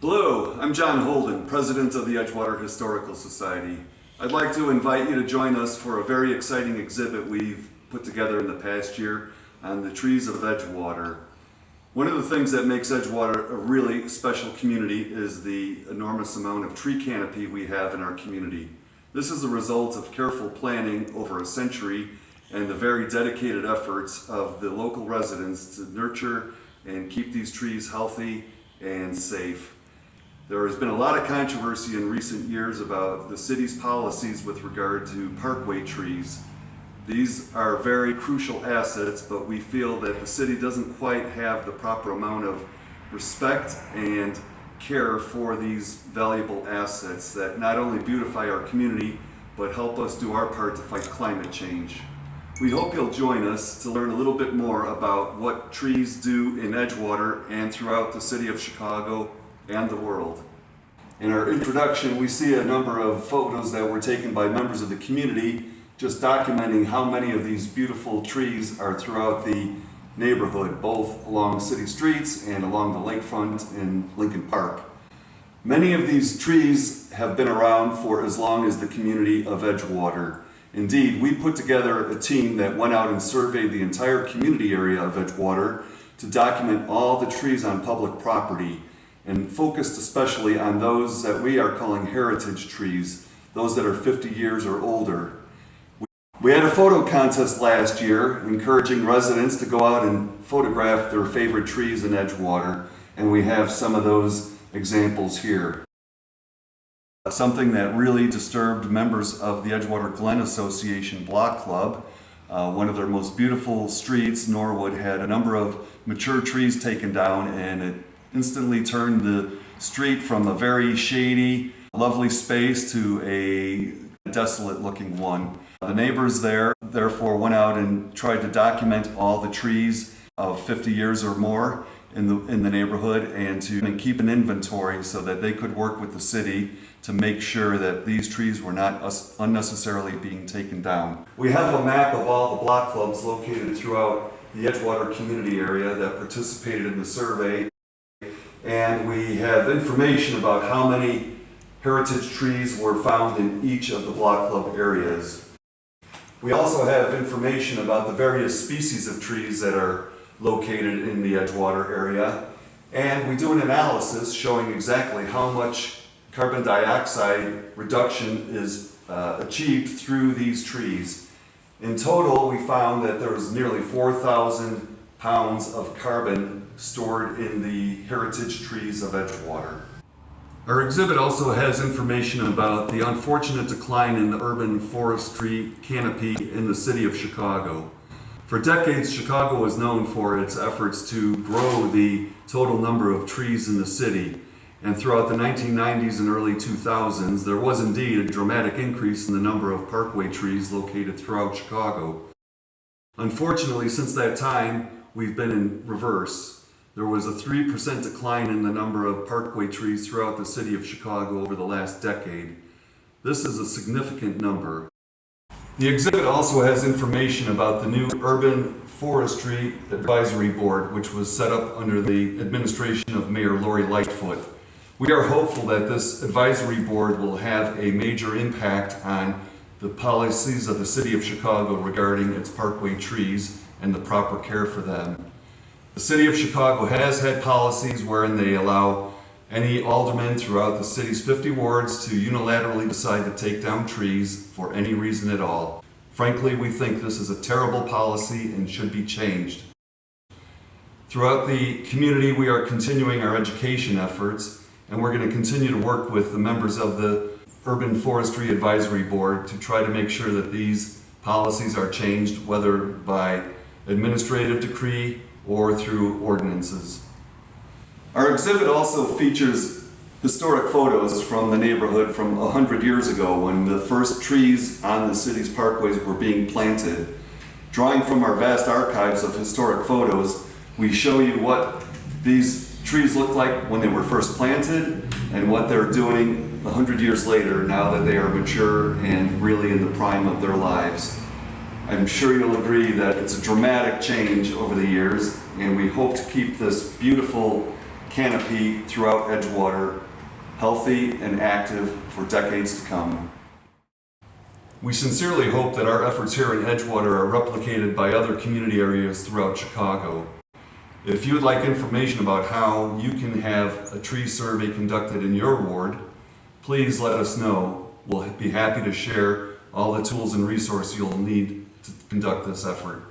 Hello, I'm John Holden, President of the Edgewater Historical Society. I'd like to invite you to join us for a very exciting exhibit we've put together in the past year on the trees of Edgewater. One of the things that makes Edgewater a really special community is the enormous amount of tree canopy we have in our community. This is a result of careful planning over a century and the very dedicated efforts of the local residents to nurture and keep these trees healthy and safe. There has been a lot of controversy in recent years about the city's policies with regard to parkway trees. These are very crucial assets, but we feel that the city doesn't quite have the proper amount of respect and care for these valuable assets that not only beautify our community, but help us do our part to fight climate change. We hope you'll join us to learn a little bit more about what trees do in Edgewater and throughout the city of Chicago and the world. In our introduction, we see a number of photos that were taken by members of the community, just documenting how many of these beautiful trees are throughout the neighborhood, both along city streets and along the lakefront in Lincoln Park. Many of these trees have been around for as long as the community of Edgewater. Indeed, we put together a team that went out and surveyed the entire community area of Edgewater to document all the trees on public property, and focused especially on those that we are calling heritage trees, those that are 50 years or older. We had a photo contest last year encouraging residents to go out and photograph their favorite trees in Edgewater, and we have some of those examples here. Something that really disturbed members of the Edgewater Glen Association Block Club. One of their most beautiful streets, Norwood, had a number of mature trees taken down, and it instantly turned the street from a very shady, lovely space to a desolate looking one. The neighbors there therefore went out and tried to document all the trees of 50 years or more in the neighborhood and to keep an inventory so that they could work with the city to make sure that these trees were not unnecessarily being taken down. We have a map of all the block clubs located throughout the Edgewater community area that participated in the survey. And we have information about how many heritage trees were found in each of the block club areas. We also have information about the various species of trees that are located in the Edgewater area. And we do an analysis showing exactly how much carbon dioxide reduction is achieved through these trees. In total, we found that there was nearly 4,000 pounds of carbon stored in the heritage trees of Edgewater. Our exhibit also has information about the unfortunate decline in the urban forestry canopy in the city of Chicago. For decades, Chicago was known for its efforts to grow the total number of trees in the city. And throughout the 1990s and early 2000s, there was indeed a dramatic increase in the number of parkway trees located throughout Chicago. Unfortunately, since that time, we've been in reverse. There was a 3% decline in the number of parkway trees throughout the city of Chicago over the last decade. This is a significant number. The exhibit also has information about the new Urban Forestry Advisory Board, which was set up under the administration of Mayor Lori Lightfoot. We are hopeful that this advisory board will have a major impact on the policies of the city of Chicago regarding its parkway trees and the proper care for them. The city of Chicago has had policies wherein they allow any alderman throughout the city's 50 wards to unilaterally decide to take down trees for any reason at all. Frankly, we think this is a terrible policy and should be changed. Throughout the community, we are continuing our education efforts, and we're going to continue to work with the members of the Urban Forestry Advisory Board to try to make sure that these policies are changed, whether by administrative decree or through ordinances. Our exhibit also features historic photos from the neighborhood from 100 years ago when the first trees on the city's parkways were being planted. Drawing from our vast archives of historic photos, we show you what these trees looked like when they were first planted and what they're doing 100 years later now that they are mature and really in the prime of their lives. I'm sure you'll agree that it's a dramatic change over the years, and we hope to keep this beautiful canopy throughout Edgewater, healthy and active for decades to come. We sincerely hope that our efforts here in Edgewater are replicated by other community areas throughout Chicago. If you would like information about how you can have a tree survey conducted in your ward, please let us know. We'll be happy to share all the tools and resources you'll need to conduct this effort.